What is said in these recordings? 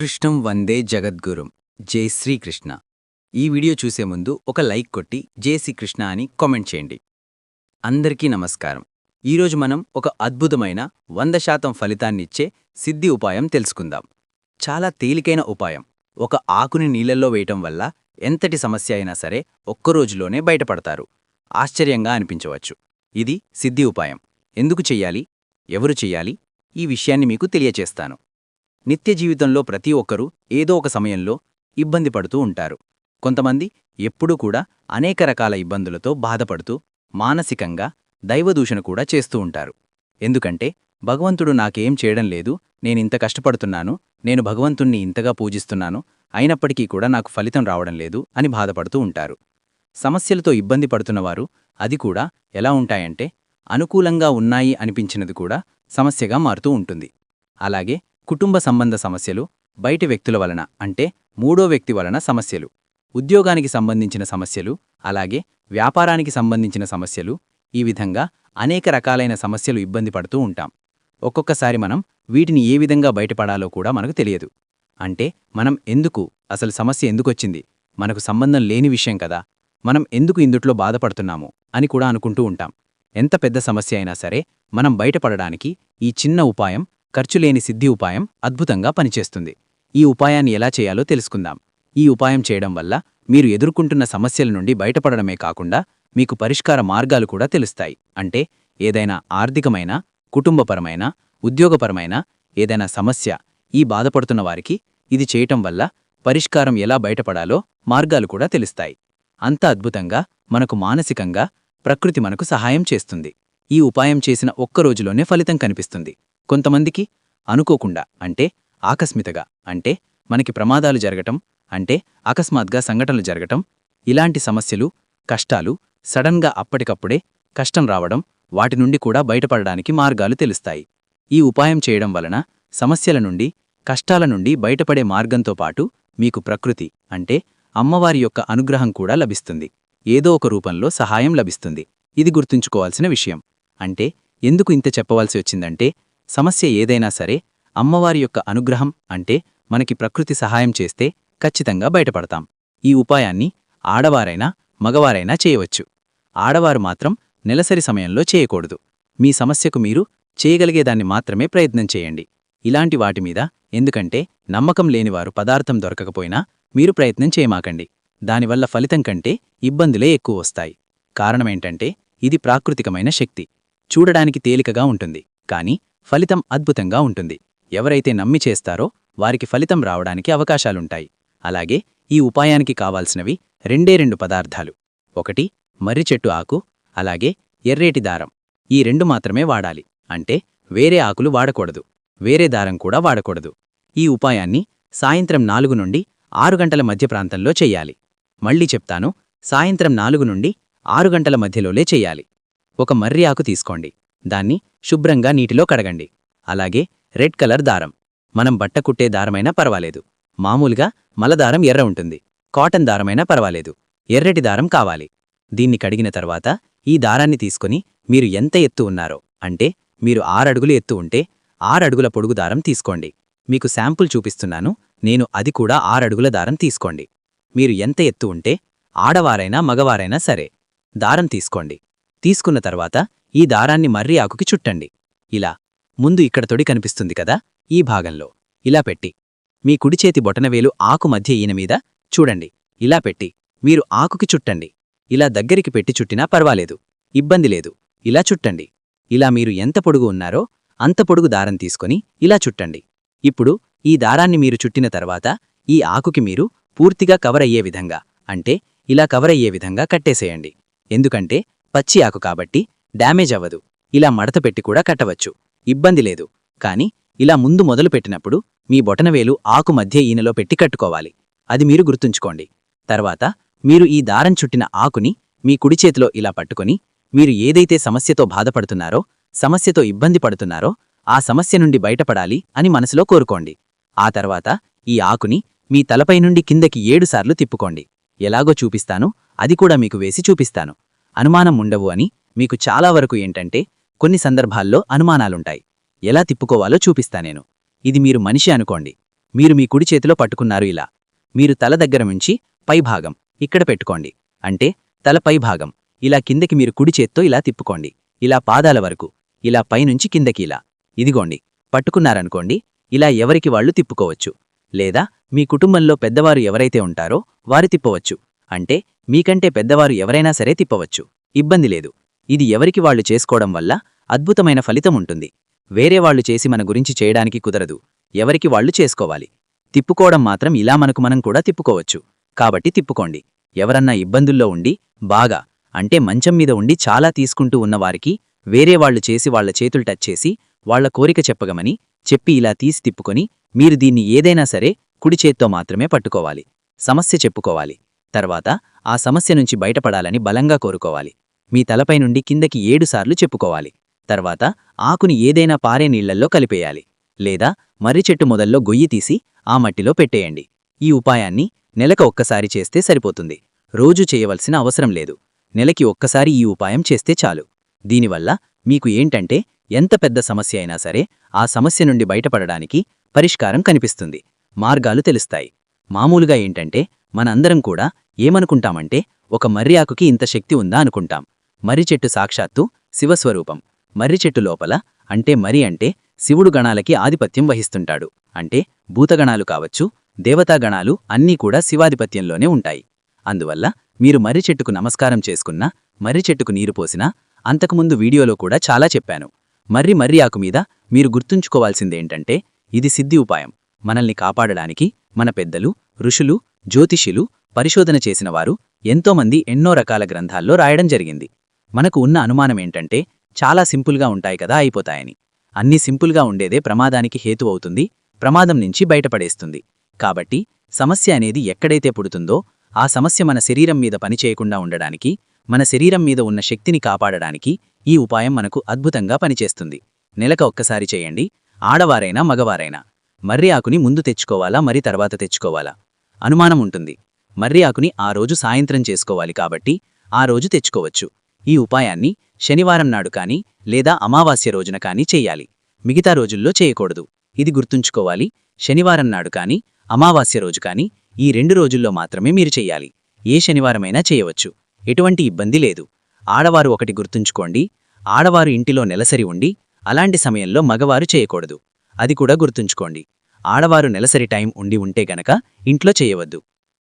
కృష్ణం వందే జగద్గురుం. జై శ్రీకృష్ణ. ఈ వీడియో చూసే ముందు ఒక లైక్ కొట్టి జై శ్రీకృష్ణ అని కామెంట్ చేయండి. అందరికీ నమస్కారం. ఈరోజు మనం ఒక అద్భుతమైన 100% ఫలితాన్నిచ్చే సిద్ధి ఉపాయం తెలుసుకుందాం. చాలా తేలికైన ఉపాయం. ఒక ఆకుని నీళ్ళల్లో వేయటం వల్ల ఎంతటి సమస్య అయినా సరే ఒక్కరోజులోనే బయటపడతారు. ఆశ్చర్యంగా అనిపించవచ్చు. ఇది సిద్ధి ఉపాయం. ఎందుకు చెయ్యాలి, ఎవరు చెయ్యాలి, ఈ విషయాన్ని మీకు తెలియచేస్తాను. నిత్య జీవితంలో ప్రతి ఒక్కరూ ఏదో ఒక సమయంలో ఇబ్బంది పడుతూ ఉంటారు. కొంతమంది ఎప్పుడూ కూడా అనేక రకాల ఇబ్బందులతో బాధపడుతూ మానసికంగా దైవదూషణ కూడా చేస్తూ ఉంటారు. ఎందుకంటే భగవంతుడు నాకేం చేయడం లేదు, నేనింత కష్టపడుతున్నాను, నేను భగవంతుణ్ణి ఇంతగా పూజిస్తున్నాను, అయినప్పటికీ కూడా నాకు ఫలితం రావడం లేదు అని బాధపడుతూ ఉంటారు. సమస్యలతో ఇబ్బంది పడుతున్నవారు అది కూడా ఎలా ఉంటాయంటే అనుకూలంగా ఉన్నాయి అనిపించినది కూడా సమస్యగా మారుతూ ఉంటుంది. అలాగే కుటుంబ సంబంధ సమస్యలు, బయటి వ్యక్తుల వలన అంటే మూడో వ్యక్తి వలన సమస్యలు, ఉద్యోగానికి సంబంధించిన సమస్యలు, అలాగే వ్యాపారానికి సంబంధించిన సమస్యలు, ఈ విధంగా అనేక రకాలైన సమస్యలు ఇబ్బంది పడుతూ ఉంటాం. ఒక్కొక్కసారి మనం వీటిని ఏ విధంగా బయటపడాలో కూడా మనకు తెలియదు. అంటే మనం అసలు సమస్య ఎందుకొచ్చింది, మనకు సంబంధం లేని విషయం కదా, మనం ఎందుకు ఇందుట్లో బాధపడుతున్నాము అని కూడా అనుకుంటూ ఉంటాం. ఎంత పెద్ద సమస్య అయినా సరే మనం బయటపడడానికి ఈ చిన్న ఉపాయం, ఖర్చులేని సిద్ధి ఉపాయం అద్భుతంగా పనిచేస్తుంది. ఈ ఉపాయాన్ని ఎలా చేయాలో తెలుసుకుందాం. ఈ ఉపాయం చేయడం వల్ల మీరు ఎదుర్కొంటున్న సమస్యల నుండి బయటపడడమే కాకుండా మీకు పరిష్కార మార్గాలు కూడా తెలుస్తాయి. అంటే ఏదైనా ఆర్థికమైన, కుటుంబపరమైన, ఉద్యోగపరమైన ఏదైనా సమస్య ఈ బాధపడుతున్న వారికి ఇది చేయటం వల్ల పరిష్కారం ఎలా బయటపడాలో మార్గాలు కూడా తెలుస్తాయి. అంత అద్భుతంగా మనకు మానసికంగా ప్రకృతి మనకు సహాయం చేస్తుంది. ఈ ఉపాయం చేసిన ఒక్కరోజులోనే ఫలితం కనిపిస్తుంది. కొంతమందికి అనుకోకుండా అంటే ఆకస్మితగా అంటే మనకి ప్రమాదాలు జరగటం, అంటే అకస్మాత్గా సంఘటనలు జరగటం, ఇలాంటి సమస్యలు, కష్టాలు సడన్గా అప్పటికప్పుడే కష్టం రావడం, వాటి నుండి కూడా బయటపడడానికి మార్గాలు తెలుస్తాయి. ఈ ఉపాయం చేయడం వలన సమస్యల నుండి, కష్టాల నుండి బయటపడే మార్గంతో పాటు మీకు ప్రకృతి అంటే అమ్మవారి యొక్క అనుగ్రహం కూడా లభిస్తుంది. ఏదో ఒక రూపంలో సహాయం లభిస్తుంది. ఇది గుర్తుంచుకోవాల్సిన విషయం. అంటే ఎందుకు ఇంత చెప్పవలసి వచ్చిందంటే సమస్య ఏదైనా సరే అమ్మవారి యొక్క అనుగ్రహం అంటే మనకి ప్రకృతి సహాయం చేస్తే ఖచ్చితంగా బయటపడతాం. ఈ ఉపాయాన్ని ఆడవారైనా మగవారైనా చేయవచ్చు. ఆడవారు మాత్రం నెలసరి సమయంలో చేయకూడదు. మీ సమస్యకు మీరు చేయగలిగేదాన్ని మాత్రమే ప్రయత్నం చేయండి. ఇలాంటి వాటి మీద ఎందుకంటే నమ్మకం లేనివారు పదార్థం దొరకకపోయినా మీరు ప్రయత్నం చేయమాకండి. దానివల్ల ఫలితం కంటే ఇబ్బందులే ఎక్కువ వస్తాయి. కారణమేంటంటే ఇది ప్రాకృతికమైన శక్తి. చూడడానికి తేలికగా ఉంటుంది, కానీ ఫలితం అద్భుతంగా ఉంటుంది. ఎవరైతే నమ్మి చేస్తారో వారికి ఫలితం రావడానికి అవకాశాలుంటాయి. అలాగే ఈ ఉపాయానికి కావాల్సినవి రెండు పదార్థాలు. ఒకటి మర్రి చెట్టు ఆకు, అలాగే ఎర్రేటి దారం. ఈ రెండు మాత్రమే వాడాలి. అంటే వేరే ఆకులు వాడకూడదు, వేరే దారం కూడా వాడకూడదు. ఈ ఉపాయాన్ని సాయంత్రం 4 నుండి 6 గంటల మధ్య ప్రాంతంలో చెయ్యాలి. మళ్ళీ చెప్తాను, సాయంత్రం 4 నుండి 6 గంటల మధ్యలోలే చెయ్యాలి. ఒక మర్రి ఆకు తీసుకోండి, దాన్ని శుభ్రంగా నీటిలో కడగండి. అలాగే రెడ్ కలర్ దారం, మనం బట్ట కుట్టే దారమైనా పర్వాలేదు, మామూలుగా మలదారం ఎర్ర ఉంటుంది, కాటన్ దారమైనా పర్వాలేదు, ఎర్రటి దారం కావాలి. దీన్ని కడిగిన తర్వాత ఈ దారాన్ని తీసుకుని మీరు ఎంత ఎత్తు ఉన్నారో, అంటే మీరు 6 అడుగులు ఎత్తు ఉంటే 6 అడుగుల పొడుగు దారం తీసుకోండి. మీకు శాంపుల్ చూపిస్తున్నాను, నేను అది కూడా 6 అడుగుల దారం తీసుకోండి. మీరు ఎంత ఎత్తు ఉంటే ఆడవారైనా మగవారైనా సరే దారం తీసుకోండి. తీసుకున్న తర్వాత ఈ దారాన్ని మర్రి ఆకుకి చుట్టండి. ఇలా ముందు ఇక్కడ తొడి కనిపిస్తుంది కదా, ఈ భాగంలో ఇలా పెట్టి మీ కుడిచేతి బొటనవేలు ఆకు మధ్య ఈయన మీద చూడండి. ఇలా పెట్టి మీరు ఆకుకి చుట్టండి. ఇలా దగ్గరికి పెట్టి చుట్టినా పర్వాలేదు, ఇబ్బంది లేదు. ఇలా చుట్టండి. ఇలా మీరు ఎంత పొడుగు ఉన్నారో అంత పొడుగు దారం తీసుకొని ఇలా చుట్టండి. ఇప్పుడు ఈ దారాన్ని మీరు చుట్టిన తర్వాత ఈ ఆకుకి మీరు పూర్తిగా కవర్ అయ్యే విధంగా, అంటే ఇలా కవర్ అయ్యే విధంగా కట్టేసేయండి. ఎందుకంటే పచ్చి ఆకు కాబట్టి డ్యామేజ్ అవ్వదు. ఇలా మడత పెట్టి కూడా కట్టవచ్చు, ఇబ్బంది లేదు. కానీ ఇలా ముందు మొదలు పెట్టినప్పుడు మీ బొటనవేలు ఆకు మధ్య ఈనలో పెట్టి కట్టుకోవాలి. అది మీరు గుర్తుంచుకోండి. తర్వాత మీరు ఈ దారం చుట్టిన ఆకుని మీ కుడి చేతిలో ఇలా పట్టుకొని మీరు ఏదైతే సమస్యతో బాధపడుతున్నారో, సమస్యతో ఇబ్బంది పడుతున్నారో ఆ సమస్య నుండి బయటపడాలి అని మనసులో కోరుకోండి. ఆ తర్వాత ఈ ఆకుని మీ తలపై నుండి కిందకి 7 సార్లు తిప్పుకోండి. ఎలాగో చూపిస్తాను, అది కూడా మీకు వేసి చూపిస్తాను. అనుమానం ఉండవు అని. మీకు చాలా వరకు ఏంటంటే కొన్ని సందర్భాల్లో అనుమానాలుంటాయి. ఎలా తిప్పుకోవాలో చూపిస్తా నేను. ఇది మీరు మనిషి అనుకోండి, మీరు మీ కుడి చేతిలో పట్టుకున్నారు ఇలా. మీరు తల దగ్గర నుంచి పైభాగం ఇక్కడ పెట్టుకోండి. అంటే తల పైభాగం ఇలా కిందకి మీరు కుడి చేత్తో ఇలా తిప్పుకోండి. ఇలా పాదాల వరకు, ఇలా పైనుంచి కిందకి ఇలా. ఇదిగోండి, పట్టుకున్నారనుకోండి. ఇలా ఎవరికి వాళ్ళు తిప్పుకోవచ్చు. లేదా మీ కుటుంబంలో పెద్దవారు ఎవరైతే ఉంటారో వారు తిప్పవచ్చు. అంటే మీకంటే పెద్దవారు ఎవరైనా సరే తిప్పవచ్చు. ఇబ్బంది లేదు. ఇది ఎవరికి వాళ్ళు చేసుకోవడం వల్ల అద్భుతమైన ఫలితం ఉంటుంది. వేరే వాళ్ళు చేసి మన గురించి చేయడానికి కుదరదు. ఎవరికి వాళ్ళు చేసుకోవాలి. తిప్పుకోవడం మాత్రం ఇలా మనకు మనం కూడా తిప్పుకోవచ్చు. కాబట్టి తిప్పుకోండి. ఎవరన్నా ఇబ్బందుల్లో ఉండి బాగా అంటే మంచం మీద ఉండి చాలా తీసుకుంటూ ఉన్నవారికి వేరే వాళ్ళు చేసి వాళ్ల చేతులు టచ్ చేసి వాళ్ల కోరిక చెప్పగమని చెప్పి ఇలా తీసి తిప్పుకొని మీరు దీన్ని ఏదైనా సరే కుడి చేత్తో మాత్రమే పట్టుకోవాలి. సమస్య చెప్పుకోవాలి. తర్వాత ఆ సమస్య నుంచి బయటపడాలని బలంగా కోరుకోవాలి. మీ తలపై నుండి కిందకి 7 సార్లు చెప్పుకోవాలి. తర్వాత ఆకుని ఏదైనా పారే నీళ్లల్లో కలిపేయాలి. లేదా మర్రి చెట్టు మొదల్లో గొయ్యి తీసి ఆ మట్టిలో పెట్టేయండి. ఈ ఉపాయాన్ని నెలకు ఒక్కసారి చేస్తే సరిపోతుంది. రోజూ చేయవలసిన అవసరం లేదు. నెలకి ఒక్కసారి ఈ ఉపాయం చేస్తే చాలు. దీనివల్ల మీకు ఏంటంటే ఎంత పెద్ద సమస్య అయినా సరే ఆ సమస్య నుండి బయటపడడానికి పరిష్కారం కనిపిస్తుంది. మార్గాలు తెలుస్తాయి. మామూలుగా ఏంటంటే మనందరం కూడా ఏమనుకుంటామంటే ఒక మర్రి ఆకుకి ఇంత శక్తి ఉందా అనుకుంటాం. మర్రి చెట్టు సాక్షాత్తు శివస్వరూపం. మర్రి చెట్టు లోపల అంటే మరి అంటే శివుడు గణాలకి ఆధిపత్యం వహిస్తుంటాడు. అంటే భూతగణాలు కావచ్చు, దేవతాగణాలు అన్నీ కూడా శివాధిపత్యంలోనే ఉంటాయి. అందువల్ల మీరు మర్రి చెట్టుకు నమస్కారం చేసుకున్నా, మర్రి చెట్టుకు నీరు పోసినా అంతకుముందు వీడియోలో కూడా చాలా చెప్పాను. మర్రి ఆకు మీద మీరు గుర్తుంచుకోవాల్సిందేంటంటే ఇది సిద్ధి ఉపాయం. మనల్ని కాపాడడానికి మన పెద్దలు, ఋషులు, జ్యోతిషులు, పరిశోధన చేసినవారు ఎంతోమంది ఎన్నో రకాల గ్రంథాల్లో రాయడం జరిగింది. మనకు ఉన్న అనుమానమేంటంటే చాలా సింపుల్గా ఉంటాయి కదా అయిపోతాయని. అన్ని సింపుల్గా ఉండేదే ప్రమాదానికి హేతు అవుతుంది, ప్రమాదం నుంచి బయటపడేస్తుంది. కాబట్టి సమస్య అనేది ఎక్కడైతే పుడుతుందో ఆ సమస్య మన శరీరం మీద పనిచేయకుండా ఉండడానికి, మన శరీరం మీద ఉన్న శక్తిని కాపాడడానికి ఈ ఉపాయం మనకు అద్భుతంగా పనిచేస్తుంది. నెలకు ఒక్కసారి చేయండి. ఆడవారైనా మగవారైనా. మర్రి ఆకుని ముందు తెచ్చుకోవాలా మరి తర్వాత తెచ్చుకోవాలా అనుమానం ఉంటుంది. మర్రి ఆకుని ఆ రోజు సాయంత్రం చేసుకోవాలి కాబట్టి ఆ రోజు తెచ్చుకోవచ్చు. ఈ ఉపాయాన్ని శనివారం నాడు కానీ లేదా అమావాస్య రోజున కానీ చెయ్యాలి. మిగతా రోజుల్లో చేయకూడదు. ఇది గుర్తుంచుకోవాలి. శనివారం నాడు కానీ అమావాస్య రోజు కానీ ఈ 2 రోజుల్లో మాత్రమే మీరు చెయ్యాలి. ఏ శనివారమైనా చేయవచ్చు. ఎటువంటి ఇబ్బంది లేదు. ఆడవారు ఒకటి గుర్తుంచుకోండి, ఆడవారు ఇంటిలో నెలసరి ఉండి అలాంటి సమయంలో మగవారు చేయకూడదు. అది కూడా గుర్తుంచుకోండి. ఆడవారు నెలసరి టైం ఉండి ఉంటే గనక ఇంట్లో చేయవద్దు.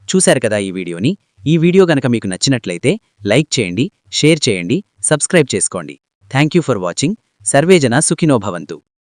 చూశారు కదా ఈ వీడియోని. ఈ వీడియో గనక మీకు నచ్చినట్లయితే లైక్ చేయండి, షేర్ చేయండి, సబ్స్క్రైబ్ చేసుకోండి. Thank you for watching. సర్వేజన సుఖినో భవంతు.